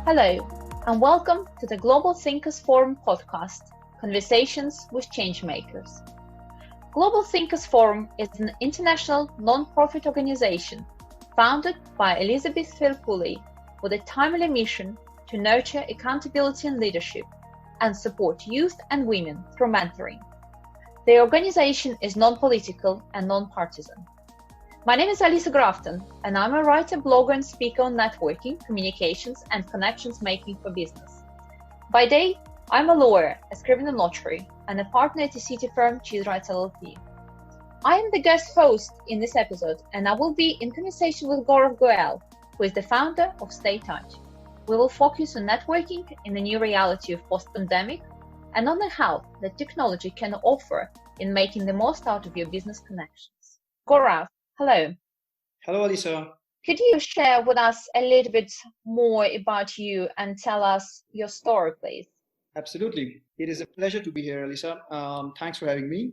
Hello, and welcome to the Global Thinkers Forum podcast, Conversations with Changemakers. Global Thinkers Forum is an international non-profit organization founded by Elizabeth Philpulli with a timely mission to nurture accountability and leadership and support youth and women through mentoring. The organization is non-political and non-partisan. My name is Alisa Grafton, and I'm a writer, blogger, and speaker on networking, communications, and connections making for business. By day, I'm a lawyer, a scrivener notary, and a partner at the city firm Cheese Rights LLP. I am the guest host in this episode, and I will be in conversation with Gaurav Goel, who is the founder of Stay Touch. We will focus on networking in the new reality of post-pandemic and on the help that technology can offer in making the most out of your business connections. Gaurav, hello. Hello, Alisa. Could you share with us a little bit more about you and tell us your story, please? Absolutely. It is a pleasure to be here, Alisa. Thanks for having me.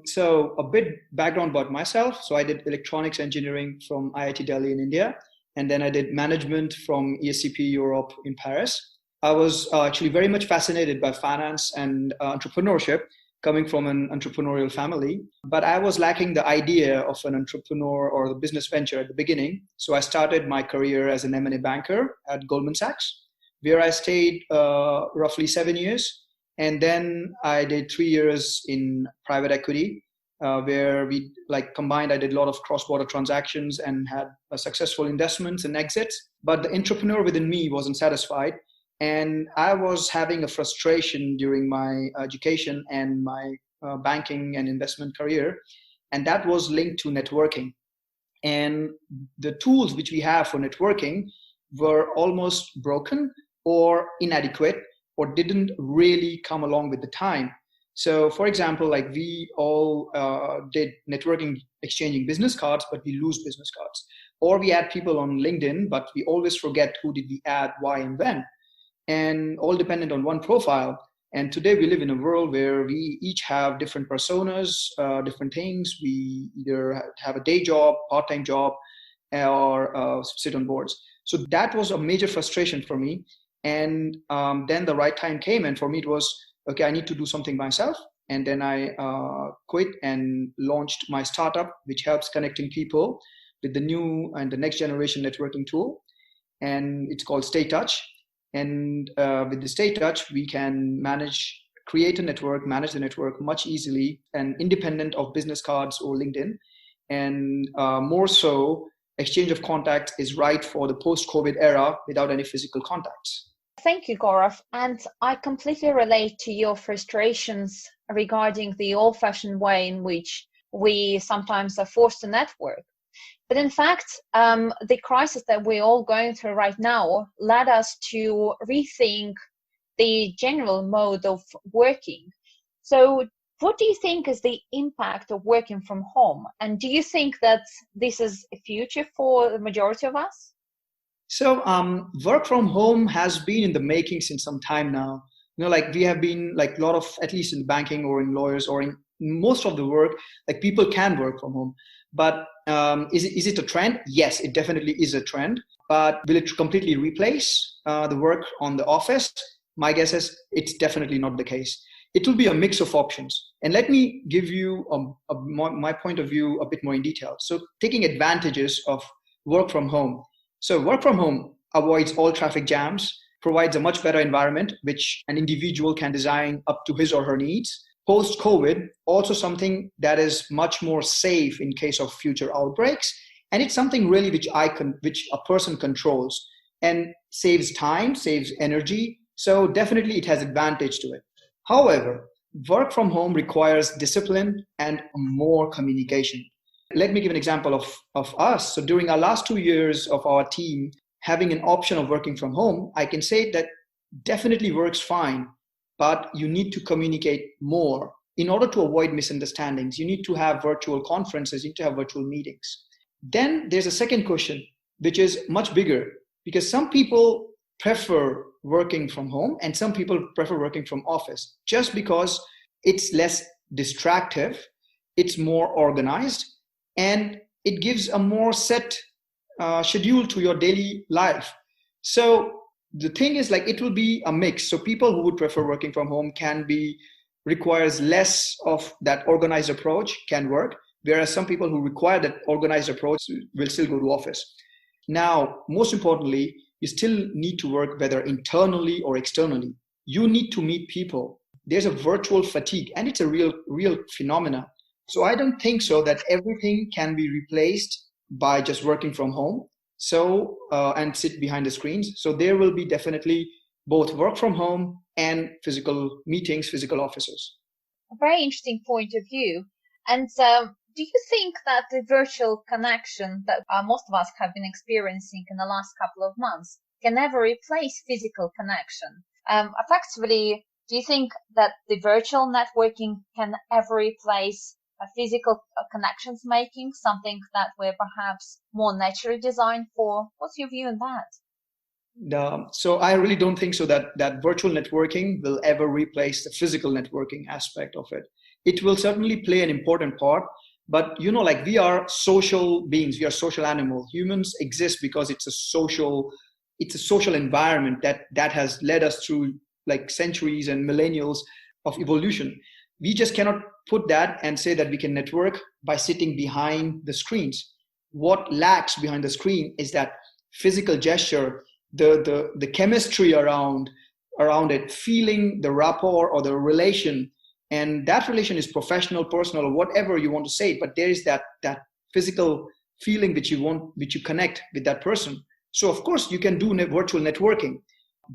So a bit background about myself. So I did electronics engineering from IIT Delhi in India, and then I did management from ESCP Europe in Paris. I was actually very much fascinated by finance and entrepreneurship, coming from an entrepreneurial family, but I was lacking the idea of an entrepreneur or the business venture at the beginning. So I started my career as an M&A banker at Goldman Sachs, where I stayed roughly 7 years. And then I did 3 years in private equity, where we combined, I did a lot of cross-border transactions and had successful investments and exits. But the entrepreneur within me wasn't satisfied. And I was having a frustration during my education and my banking and investment career. And that was linked to networking. And the tools which we have for networking were almost broken or inadequate or didn't really come along with the time. So, for example, we all did networking, exchanging business cards, but we lose business cards. Or we add people on LinkedIn, but we always forget who did we add, why, and when. And all dependent on one profile. And today we live in a world where we each have different personas, different things. We either have a day job, part-time job, or sit on boards. So that was a major frustration for me. And then the right time came, and for me it was, okay, I need to do something myself. And then I quit and launched my startup, which helps connecting people with the new and the next generation networking tool. And it's called Stay Touch. And with the Stay Touch, we can create a network, manage the network much easily and independent of business cards or LinkedIn. And more so, exchange of contacts is right for the post-COVID era without any physical contacts. Thank you, Gaurav. And I completely relate to your frustrations regarding the old-fashioned way in which we sometimes are forced to network. But in fact, the crisis that we're all going through right now led us to rethink the general mode of working. So what do you think is the impact of working from home? And do you think that this is a future for the majority of us? So work from home has been in the making since some time now. We have been a lot of, at least in banking or in lawyers or in most of the work, people can work from home. But is it a trend? Yes, it definitely is a trend. But will it completely replace the work on the office? My guess is it's definitely not the case. It will be a mix of options. And let me give you my point of view a bit more in detail. So taking advantages of work from home. So work from home avoids all traffic jams, provides a much better environment, which an individual can design up to his or her needs. Post-COVID, also something that is much more safe in case of future outbreaks. And it's something really which a person controls and saves time, saves energy. So definitely it has advantage to it. However, work from home requires discipline and more communication. Let me give an example of us. So during our last 2 years of our team having an option of working from home, I can say that definitely works fine. But you need to communicate more. In order to avoid misunderstandings, you need to have virtual conferences, you need to have virtual meetings. Then there's a second question, which is much bigger, because some people prefer working from home and some people prefer working from office just because it's less distractive, it's more organized, and it gives a more set schedule to your daily life. So the thing is, like, it will be a mix. So people who would prefer working from home requires less of that organized approach can work, whereas some people who require that organized approach will still go to office. Now, most importantly, you still need to work whether internally or externally. You need to meet people. There's a virtual fatigue, and it's a real phenomena. So I don't think so that everything can be replaced by just working from home. So and sit behind the screens. So there will be definitely both work from home and physical meetings, physical offices. A very interesting point of view. And do you think that the virtual connection that most of us have been experiencing in the last couple of months can never replace physical connection? Effectively, do you think that the virtual networking can ever replace a physical connections making, something that we're perhaps more naturally designed for? What's your view on that? So I really don't think so that virtual networking will ever replace the physical networking aspect of it. It will certainly play an important part, but like, we are social beings, we are social animals. Humans exist because it's a social environment that has led us through like centuries and millennials of evolution. We just cannot put that and say that we can network by sitting behind the screens. What lacks behind the screen is that physical gesture, the chemistry around it, feeling the rapport or the relation. And that relation is professional, personal, or whatever you want to say, but there is that physical feeling which you connect with that person. So of course you can do virtual networking,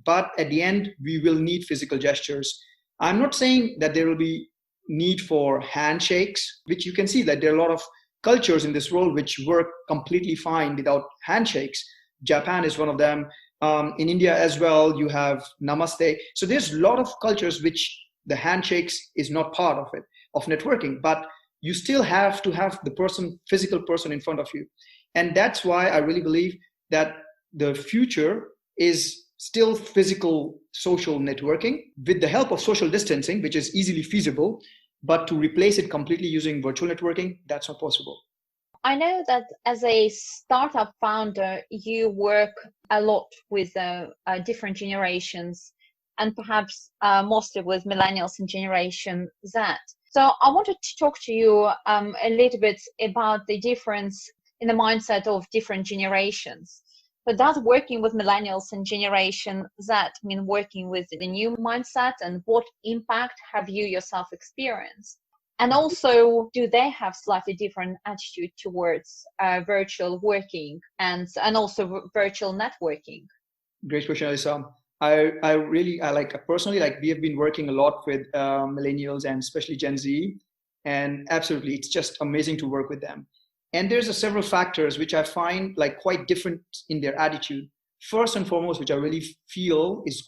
but at the end we will need physical gestures. I'm not saying that there will be need for handshakes, which you can see that there are a lot of cultures in this world which work completely fine without handshakes. Japan is one of them. In India as well, you have namaste. So there's a lot of cultures which the handshakes is not part of it, of networking, but you still have to have the physical person in front of you. And that's why I really believe that the future is still physical social networking with the help of social distancing, which is easily feasible, but to replace it completely using virtual networking, that's not possible. I know that as a startup founder, you work a lot with different generations, and perhaps mostly with millennials and Generation Z. So I wanted to talk to you a little bit about the difference in the mindset of different generations. But does working with millennials and Generation Z mean working with the new mindset, and what impact have you yourself experienced? And also, do they have slightly different attitude towards virtual working and also virtual networking? Great question, Alisa. I like, personally, like, we have been working a lot with millennials and especially Gen Z, and absolutely, it's just amazing to work with them. And there's several factors which I find like quite different in their attitude. First and foremost, which I really feel is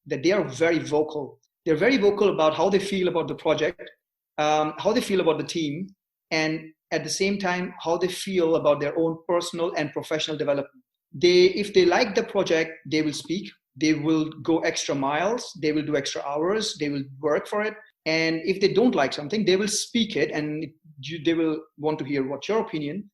that they are very vocal. They're very vocal about how they feel about the project, how they feel about the team, and at the same time, how they feel about their own personal and professional development. If they like the project, they will speak, they will go extra miles, they will do extra hours, they will work for it. And if they don't like something, they will speak it, and they will want to hear what's your opinion.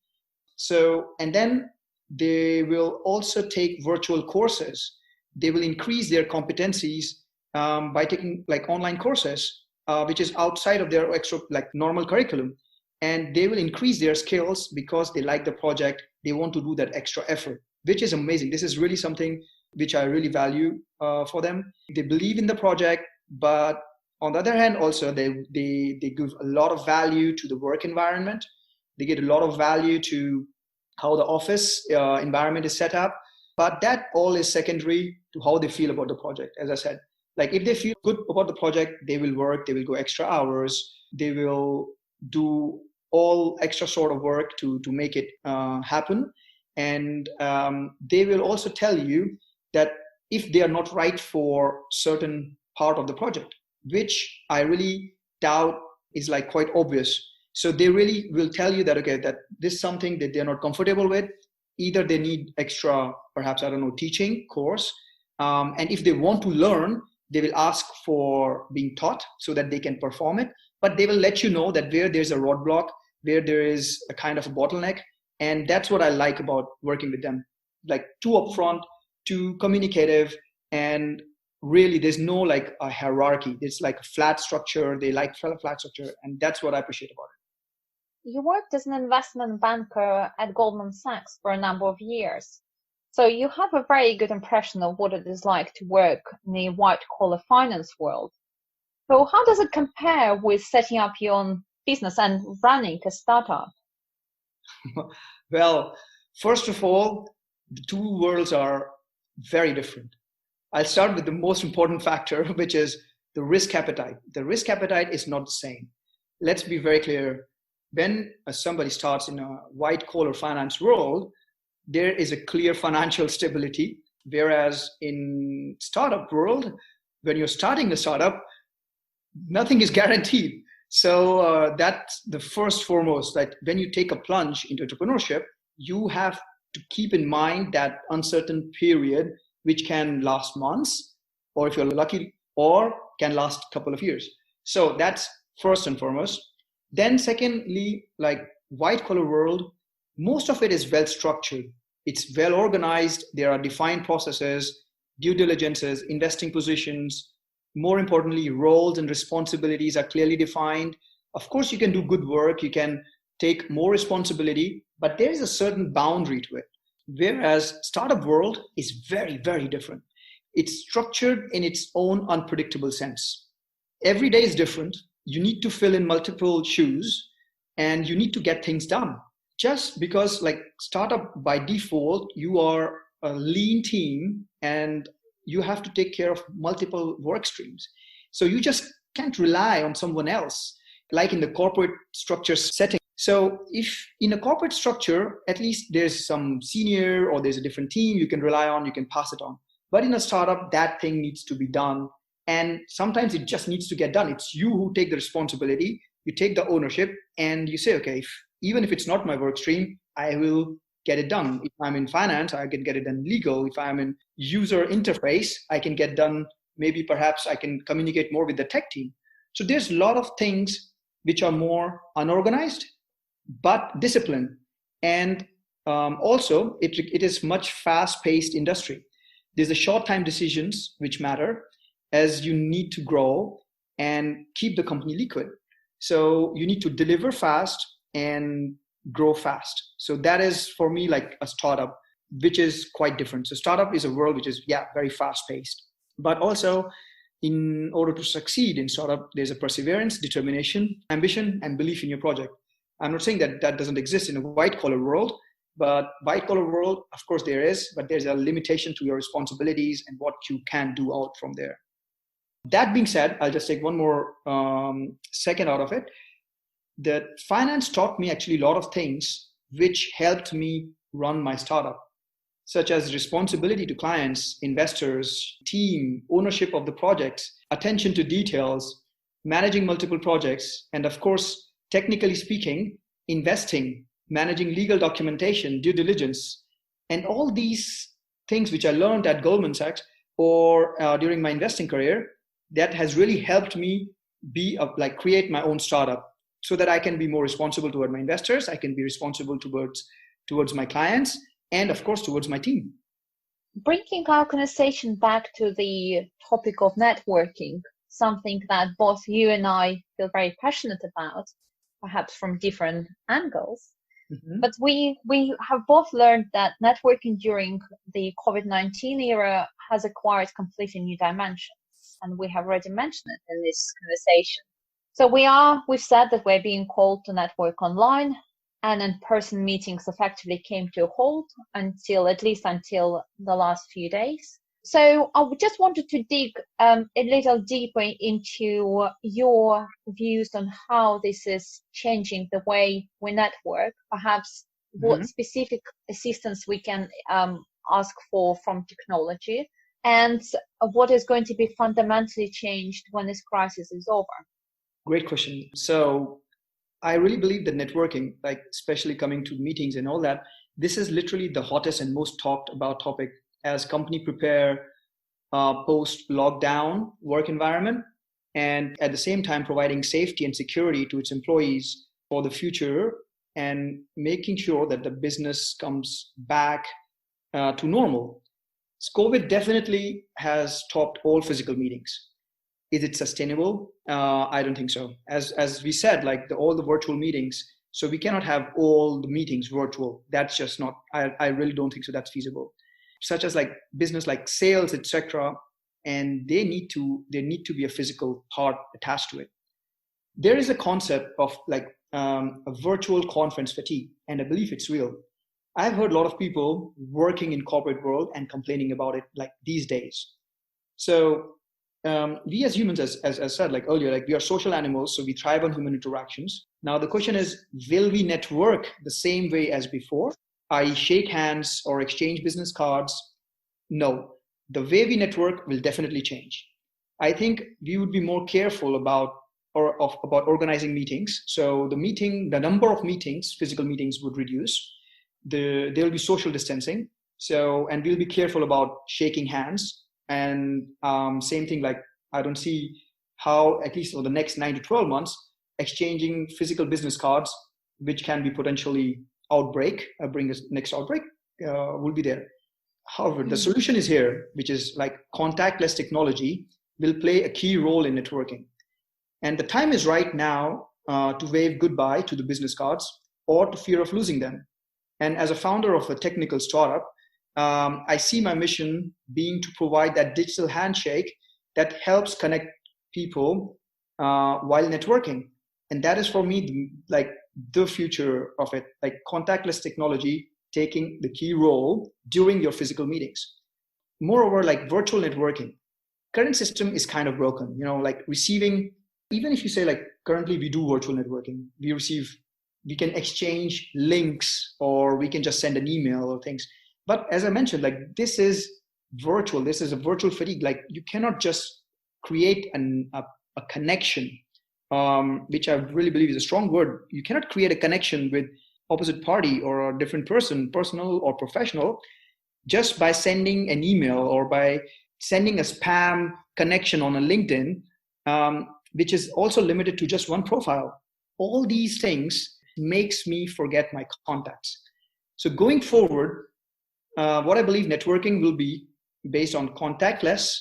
So, and then they will also take virtual courses. They will increase their competencies by taking like online courses, which is outside of their extra like normal curriculum. And they will increase their skills because they like the project. They want to do that extra effort, which is amazing. This is really something which I really value for them. They believe in the project, but on the other hand, also they give a lot of value to the work environment. They get a lot of value to how the office environment is set up. But that all is secondary to how they feel about the project. As I said, like, if they feel good about the project, they will work, they will go extra hours, they will do all extra sort of work to make it happen. And they will also tell you that if they are not right for certain part of the project, which I really doubt is like quite obvious. So they really will tell you that, okay, that this is something that they're not comfortable with. Either they need extra, perhaps, I don't know, teaching course. And if they want to learn, they will ask for being taught so that they can perform it. But they will let you know that where there's a roadblock, where there is a kind of a bottleneck. And that's what I like about working with them. Like, too upfront, to communicative, and really there's no like a hierarchy. It's like a flat structure. They like flat structure, and that's what I appreciate about it. You worked as an investment banker at Goldman Sachs for a number of years. So you have a very good impression of what it is like to work in the white-collar finance world. So how does it compare with setting up your own business and running a startup? Well, first of all, the two worlds are very different. I'll start with the most important factor, which is the risk appetite. The risk appetite is not the same. Let's be very clear. When somebody starts in a white collar finance world, there is a clear financial stability. Whereas in startup world, when you're starting a startup, nothing is guaranteed. So that's the first foremost, that when you take a plunge into entrepreneurship, you have to keep in mind that uncertain period, which can last months, or if you're lucky, or can last a couple of years. So that's first and foremost. Then secondly, like white collar world, most of it is well structured. It's well organized. There are defined processes, due diligences, investing positions. More importantly, roles and responsibilities are clearly defined. Of course, you can do good work. You can take more responsibility, but there is a certain boundary to it. Whereas startup world is very, very different. It's structured in its own unpredictable sense. Every day is different. You need to fill in multiple shoes and you need to get things done. Just because like startup by default, you are a lean team and you have to take care of multiple work streams. So you just can't rely on someone else, like in the corporate structure setting. So if in a corporate structure, at least there's some senior or there's a different team you can rely on, you can pass it on. But in a startup, that thing needs to be done. And sometimes it just needs to get done. It's you who take the responsibility, you take the ownership, and you say, okay, even if it's not my work stream, I will get it done. If I'm in finance, I can get it done legal. If I'm in user interface, I can get done. Maybe perhaps I can communicate more with the tech team. So there's a lot of things which are more unorganized, but disciplined. And also, it is much fast-paced industry. There's a short-time decisions which matter as you need to grow and keep the company liquid. So you need to deliver fast and grow fast. So that is for me like a startup, which is quite different. So startup is a world which is, very fast-paced. But also, in order to succeed in startup, there's a perseverance, determination, ambition, and belief in your project. I'm not saying that that doesn't exist in a white-collar world, but white-collar world, of course there is, but there's a limitation to your responsibilities and what you can do out from there. That being said, I'll just take one more second out of it. That finance taught me actually a lot of things which helped me run my startup, such as responsibility to clients, investors, team, ownership of the projects, attention to details, managing multiple projects, and of course, technically speaking, investing, managing legal documentation, due diligence, and all these things which I learned at Goldman Sachs or during my investing career, that has really helped me create my own startup so that I can be more responsible toward my investors, I can be responsible towards my clients, and of course towards my team. Bringing our conversation back to the topic of networking, something that both you and I feel very passionate about, perhaps from different angles. Mm-hmm. But we have both learned that networking during the COVID-19 era has acquired completely new dimensions. And we have already mentioned it in this conversation. So we've said that we're being called to network online, and in-person meetings effectively came to a halt at least until the last few days. So I just wanted to dig a little deeper into your views on how this is changing the way we network, perhaps what specific assistance we can ask for from technology, and what is going to be fundamentally changed when this crisis is over. Great question. So I really believe that networking, like especially coming to meetings and all that, this is literally the hottest and most talked about topic as company prepare post-lockdown work environment, and at the same time providing safety and security to its employees for the future and making sure that the business comes back to normal. COVID definitely has stopped all physical meetings. Is it sustainable? I don't think so. As we said, like all the virtual meetings, so we cannot have all the meetings virtual. That's just not. I really don't think so. That's feasible. Such as like business, like sales, etc. And there need to be a physical part attached to it. There is a concept of like a virtual conference fatigue, and I believe it's real. I've heard a lot of people working in corporate world and complaining about it like these days. So we as humans, as I said like earlier, like we are social animals, so we thrive on human interactions. Now the question is, will we network the same way as before? I shake hands or exchange business cards? No, the way we network will definitely change. I think we would be more careful about about organizing meetings. So the number of meetings, physical meetings, would reduce. There will be social distancing. So, and we'll be careful about shaking hands. And same thing, like I don't see how, at least for the next 9 to 12 months, exchanging physical business cards, which can be potentially bring us next outbreak, will be there. However, the solution is here, which is like contactless technology will play a key role in networking. And the time is right now to wave goodbye to the business cards or to fear of losing them. And as a founder of a technical startup, I see my mission being to provide that digital handshake that helps connect people while networking. And that is for me the future of it, like contactless technology taking the key role during your physical meetings. Moreover, like virtual networking, current system is kind of broken, like receiving, even if you say like currently we do virtual networking, we can exchange links or we can just send an email or things. But as I mentioned, like this is virtual, this is a virtual fatigue. Like you cannot just create a connection, which I really believe is a strong word. You cannot create a connection with opposite party or a different person, personal or professional, just by sending an email or by sending a spam connection on a LinkedIn, which is also limited to just one profile. All these things makes me forget my contacts. So going forward, what I believe networking will be based on contactless,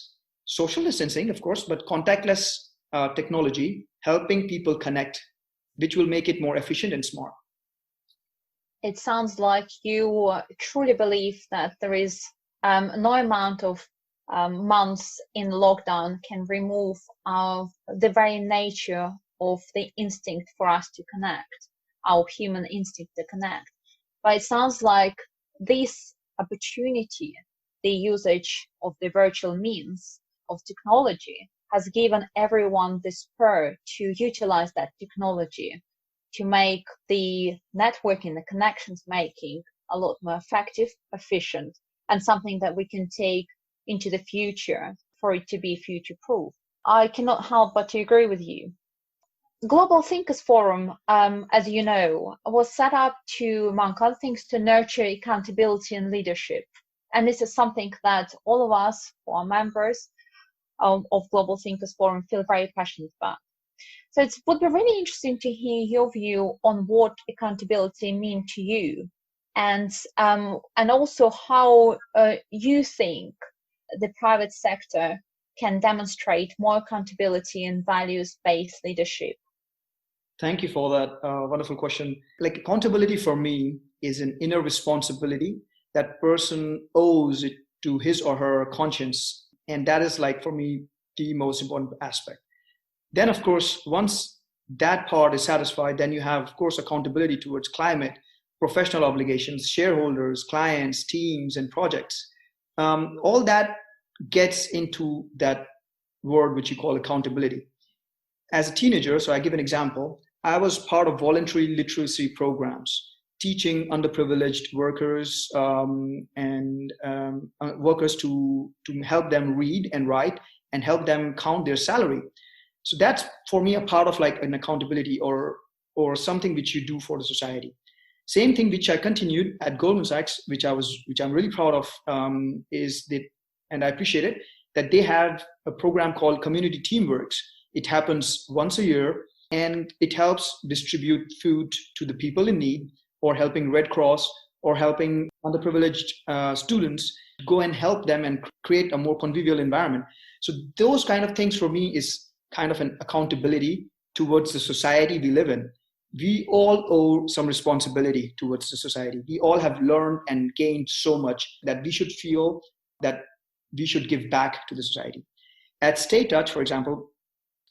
social distancing, of course, but contactless technology, helping people connect, which will make it more efficient and smart. It sounds like you truly believe that there is no amount of months in lockdown can remove the very nature of the instinct for us to connect, our human instinct to connect. But it sounds like this opportunity, the usage of the virtual means of technology, has given everyone the spur to utilize that technology to make the networking, the connections making a lot more effective, efficient, and something that we can take into the future for it to be future proof. I cannot help but to agree with you. Global Thinkers Forum, as you know, was set up to, among other things, to nurture accountability and leadership. And this is something that all of us who are members of Global Thinkers Forum feel very passionate about. So it would be really interesting to hear your view on what accountability means to you, and also how you think the private sector can demonstrate more accountability and values-based leadership. Thank you for that wonderful question. Like accountability for me is an inner responsibility that person owes it to his or her conscience. And that is like for me, the most important aspect. Then, of course, once that part is satisfied, then you have, of course, accountability towards climate, professional obligations, shareholders, clients, teams, and projects. All that gets into that word which you call accountability. As a teenager, so I give an example, I was part of voluntary literacy programs, teaching underprivileged workers workers to help them read and write and help them count their salary. So that's for me a part of like an accountability or something which you do for the society. Same thing which I continued at Goldman Sachs, which I'm really proud of, is that, and I appreciate it, that they have a program called Community Teamworks. It happens once a year and it helps distribute food to the people in need or helping Red Cross or helping underprivileged students, go and help them and create a more convivial environment. So those kind of things for me is kind of an accountability towards the society we live in. We all owe some responsibility towards the society. We all have learned and gained so much that we should feel that we should give back to the society. At Stay Touch, for example,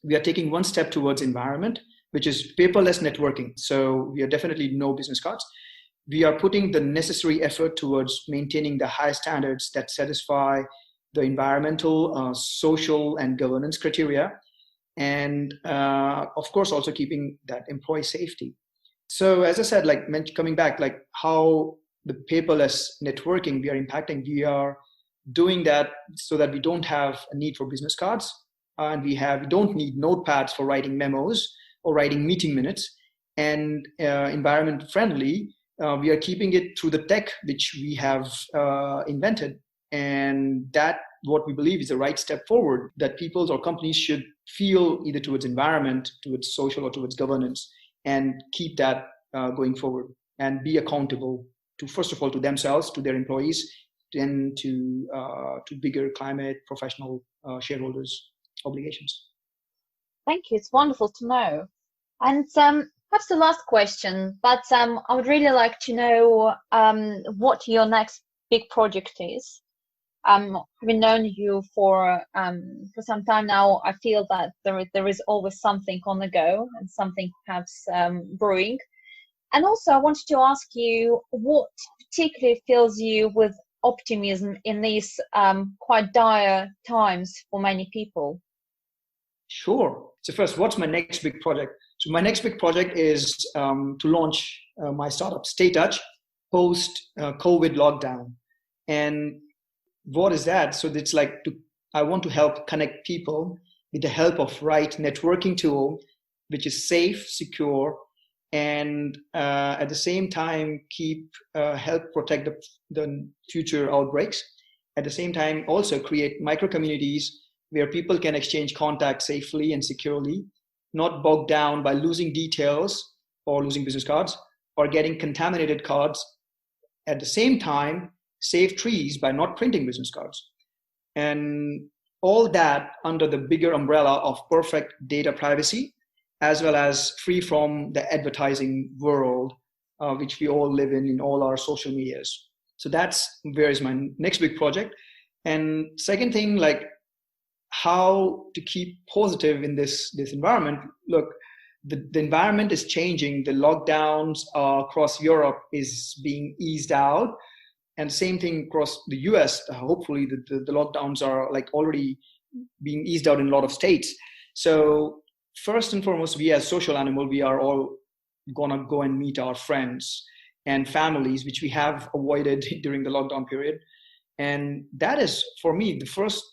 we are taking one step towards environment, which is paperless networking. So we are definitely no business cards. We are putting the necessary effort towards maintaining the high standards that satisfy the environmental, social, and governance criteria. And of course, also keeping that employee safety. So as I said, coming back, like how the paperless networking we are impacting, we are doing that so that we don't have a need for business cards, and we don't need notepads for writing memos or writing meeting minutes. And environment friendly, we are keeping it through the tech which we have invented, and that what we believe is the right step forward, that people or companies should feel either towards environment, towards social, or towards governance, and keep that going forward and be accountable to, first of all, to themselves, to their employees, then to bigger climate, professional shareholders' obligations. Thank you. It's wonderful to know. And perhaps the last question, but I would really like to know what your next big project is. Having known you for some time now, I feel that there is always something on the go and something perhaps brewing. And also, I wanted to ask you what particularly fills you with optimism in these quite dire times for many people. Sure. So first, what's my next big project? So my next big project is to launch my startup, Stay Touch, post-COVID lockdown. And what is that? So it's I want to help connect people with the help of right networking tool, which is safe, secure, and at the same time help protect the future outbreaks. At the same time, also create micro communities where people can exchange contacts safely and securely, not bogged down by losing details or losing business cards or getting contaminated cards. At the same time, save trees by not printing business cards. And all that under the bigger umbrella of perfect data privacy, as well as free from the advertising world, which we all live in all our social medias. So that's where is my next big project. And second thing, how to keep positive in this environment. Look, the environment is changing. The lockdowns across Europe is being eased out. And same thing across the US. Hopefully the lockdowns are already being eased out in a lot of states. So first and foremost, we as social animal, we are all gonna go and meet our friends and families, which we have avoided during the lockdown period. And that is, for me, the first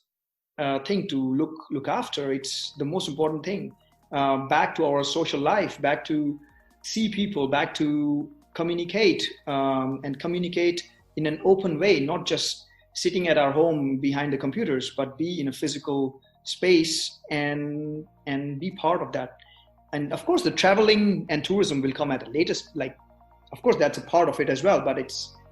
thing to look after. It's the most important thing. Back to our social life, back to see people, back to communicate and communicate in an open way, not just sitting at our home behind the computers, but be in a physical space and be part of that. And of course, the traveling and tourism will come at a latest, of course, that's a part of it as well, but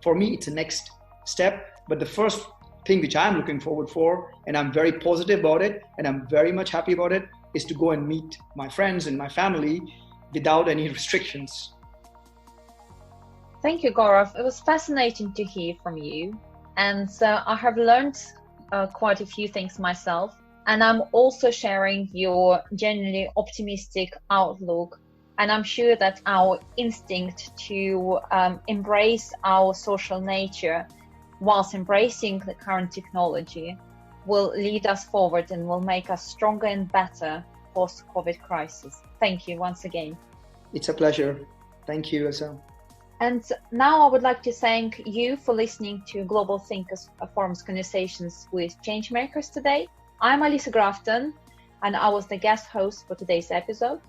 for me, it's the next step. But the first thing which I'm looking forward for, and I'm very positive about it, and I'm very much happy about it, is to go and meet my friends and my family without any restrictions. Thank you, Gaurav. It was fascinating to hear from you. And I have learned quite a few things myself. And I'm also sharing your genuinely optimistic outlook. And I'm sure that our instinct to embrace our social nature whilst embracing the current technology will lead us forward and will make us stronger and better post-COVID crisis. Thank you once again. It's a pleasure. Thank you, Asa. And now I would like to thank you for listening to Global Thinkers Forum's conversations with Changemakers today. I'm Alisa Grafton, and I was the guest host for today's episode.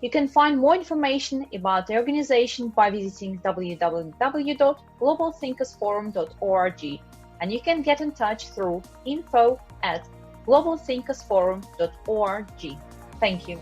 You can find more information about the organization by visiting www.globalthinkersforum.org, and you can get in touch through info@globalthinkersforum.org. Thank you.